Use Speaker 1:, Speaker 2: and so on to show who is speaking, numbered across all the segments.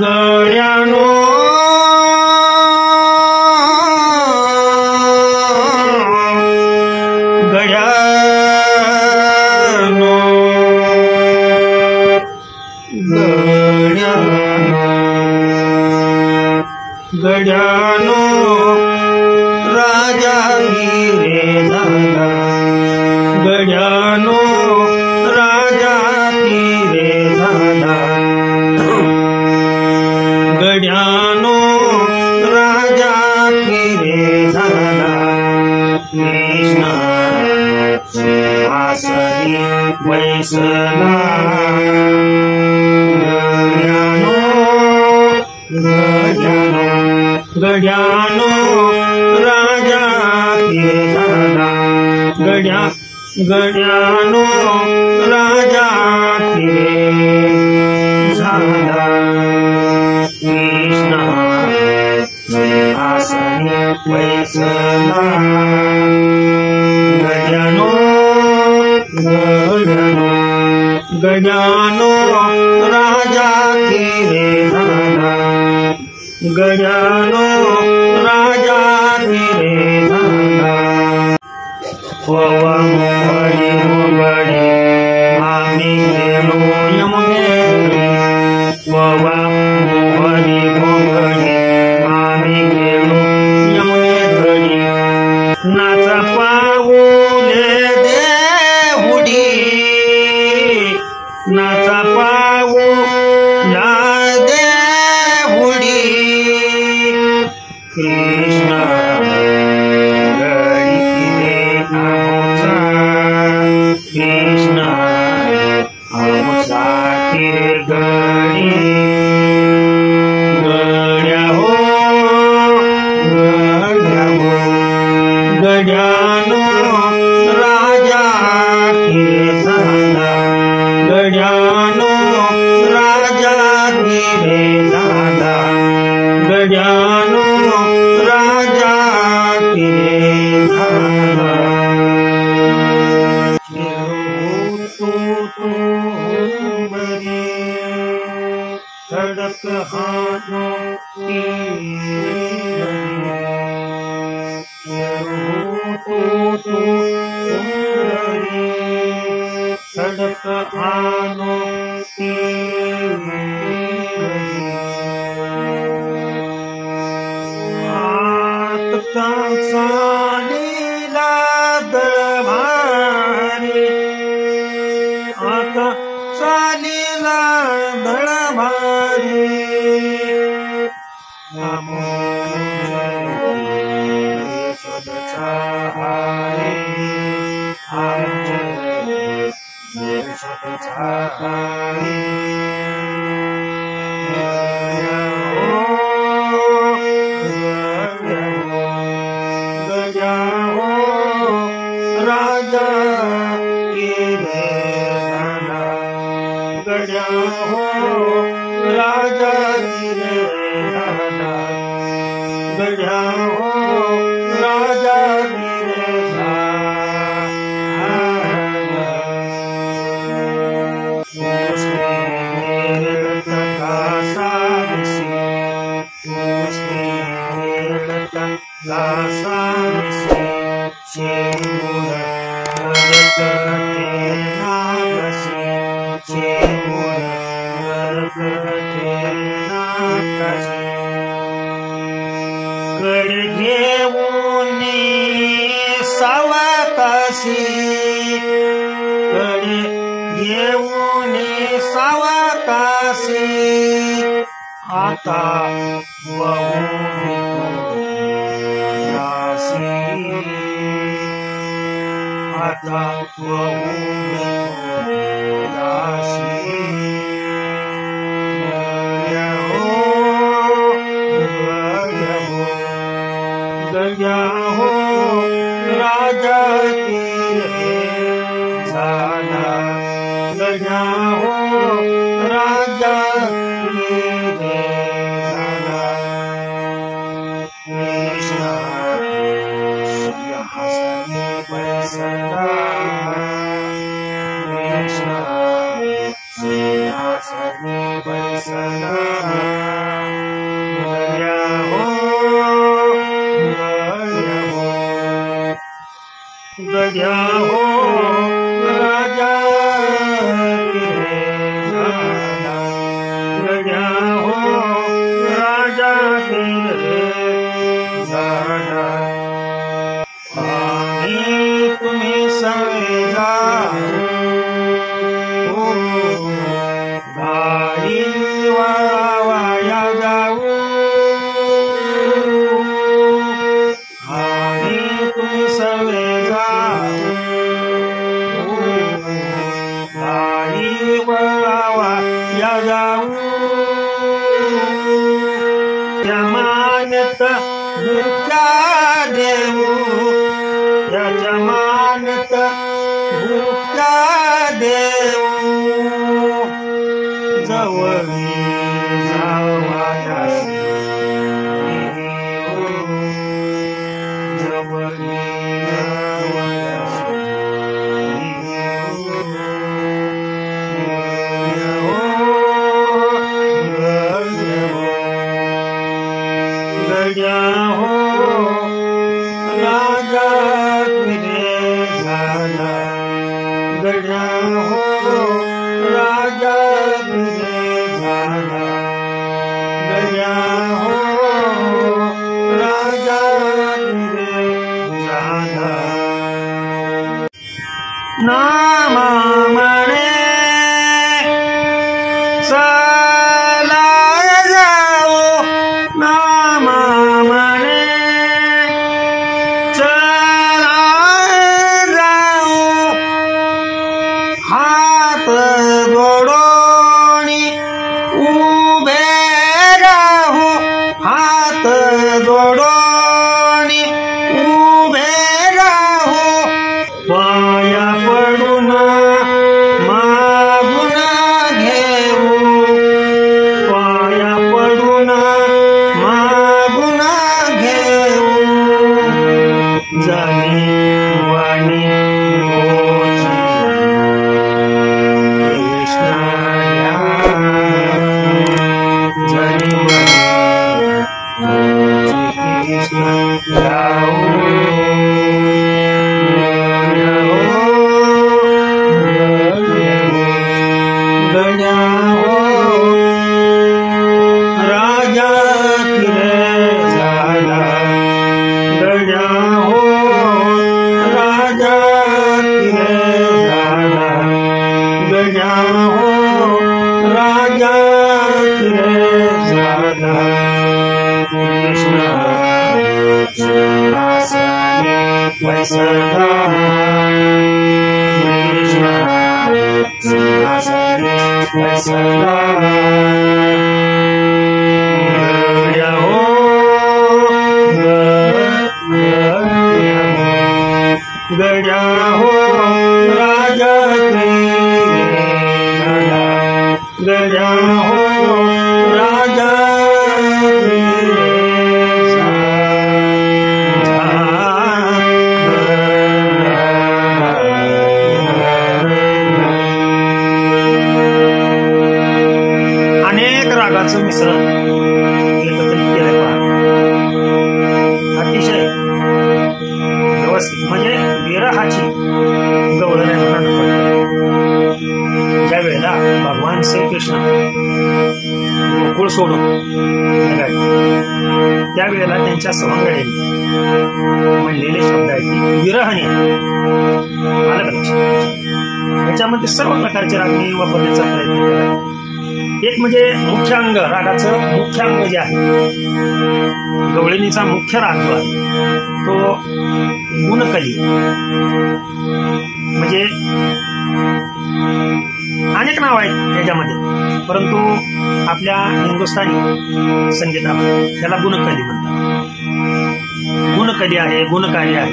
Speaker 1: गड्यानो गड्यानो गड्यानो राजा धीरे झाला गड्यानो राजा धीरे झाला गड्यानो राजा धीरे झाला कृष्ण सिंहासनी बैसला गड्यानो राजा धीरे झाला गड्यानो राजा धीरे झाला कृष्ण सिंहासनी बैसला गड्यानो गड्यानो राजा धीरे झाला गड्यानो राजा धीरे झाला मोहडी मोगडी आम्ही गेलो यमुनेत्री मोहडी मोगडी आम्ही गेलो यमुनेत्री नाचा पाऊले देहुडी नाचा पाऊला देहुडी कृष्ण गडी किरे आमचा कृष्ण आमचा किरे गडी गड्या हो गड्यानो राजा किरे झाला गड्यानो राजा किरे झाला गड्यानो राजा किरे झाला तू बरी सड़क हाथों सड़क आनो सालीला दळभारी आता सालीला दळभारी नमो स्वतःचा हारी स्वतःचा हारी राजा किरे झाला गड्या हो राजा किरे झाला गड्या हो राजा किरे झाला कड घेऊन सावकाशी कड घेऊन सावकाशी आता आता गड्या हो राजा किरे झाला गड्या हो राजा किरे झाला कृष्ण सिंहासनी बैसला कृष्ण सिंहासनी बैसला गड्या हो राजा रे झाला, गड्या हो राजा रे झाला, आणि तुम्ही सगळे जाऊ गाडी वळावाया जाऊ, आणि तुम्ही सगळे जाऊ गाडी वळावाया जाऊ, जमानत गुरुच्या देऊ, या जमानत गुरुच्या देऊ, जवळी जावायासी जवळी जावायासी गड्या हो राजा रे झाला, गड्या हो राजा रे झाला, गड्या हो राजा रे झाला, नामा म्हणे चला जाऊ, नामा म्हणे चला जाऊ, हात जोडोनी उभे राहू, हात जोडोनी उभे राहू, पाया पडून मागून घेऊ, पाया पडून मागून घेऊ, जाणी वाणी गोची कृष्णाया, जाणी वाणी गोची कृष्णाया, गड्या हो राजा रे झाला, गड्या हो राजा रे झाला, गड्या हो राजा रे झाला, कृष्ण सिंहासनी बसला, कृष्ण सिंहासनी बसला, गड्या हो गड्या हो राजा रे झाला, गड्या हो राजा रे अनेक रागाचं मिश्रण एकत्रित केलंय पहा, अतिशय व्यवस्थित, म्हणजे विरहाची गवळण म्हणून पडते. ज्या वेळेला भगवान श्रीकृष्ण गोकुळ सोडून निघाले, त्यावेळेला त्यांच्या सवंगडीने म्हणलेले शब्द आहेत की विरहणे, आलं का लक्षात? त्याच्यामध्ये सर्व प्रकारचे राग मी वापरण्याचा प्रयत्न केला. एक म्हणजे मुख्य अंग, रागाचं मुख्य अंग जे आहे, गवळणीचा मुख्य राग जो आहे तो गुणकली, म्हणजे अनेक नाव आहेत त्याच्यामध्ये, परंतु आपल्या हिंदुस्थानी संगीतामध्ये त्याला गुणकली म्हणतात. गुणकली आहे, गुणकारी आहे,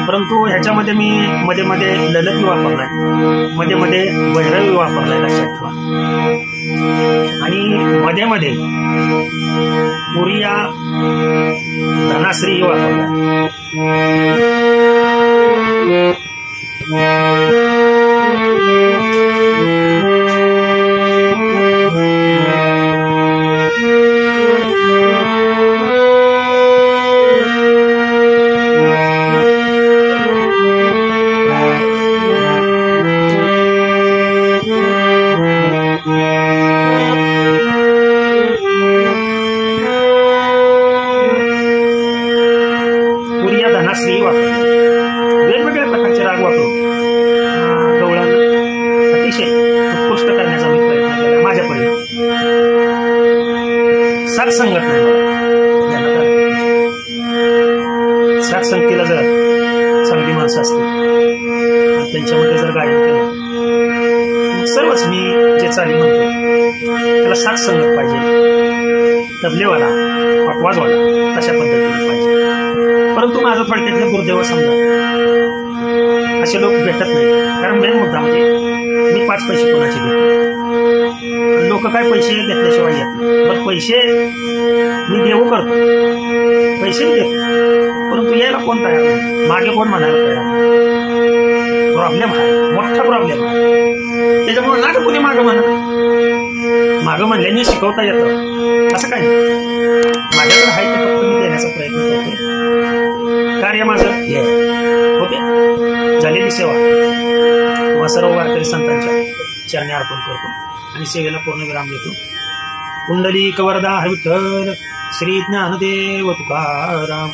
Speaker 1: परंतु ह्याच्यामध्ये मी मध्ये मध्ये ललती वापरलाय, मध्ये मध्ये भैरवी वापरलाय, लक्षात ठेवा. आणि मध्ये मध्ये पुरिया धनाश्री वापरलाय. साथ संगत नाही मला साथ संगतीला जर चांगली माणसं असतील आणि त्यांच्यामध्ये जर गायन केलं सर्वच मी जे चाली म्हणतो त्याला साथ संगत पाहिजे तबलेवाला अपवाजवाला तशा पद्धतीने पाहिजे परंतु माझं थोडक्यातले गुरुदेव समजा असे लोक भेटत नाही कारण मेन मुद्दा म्हणजे मी 5 पैसे कोणाचे घेतो लोक काय पैसे घेतल्याशिवाय येत नाही पण पैसे मी देऊ करतो पैसे मी देतो परंतु यायला कोण तयार नाही मागे कोण म्हणायला तयार नाही प्रॉब्लेम आहे मोठा प्रॉब्लेम आहे त्याच्यामुळे ना कोणी मागं म्हणा मागं म्हणल्याने शिकवता येतं असं काय नाही माझ्याकडे आहे ते फक्त मी देण्याचा प्रयत्न करतो कार्य माझं हे आहे ओके झालेली सेवा किंवा सर्व वारकरी संतांच्या चरणी अर्पण करतो आणि सेवेला पूर्ण विराम देतो कुंडलिक वरदा विठ्ठल श्री ज्ञानदेव तुकाराम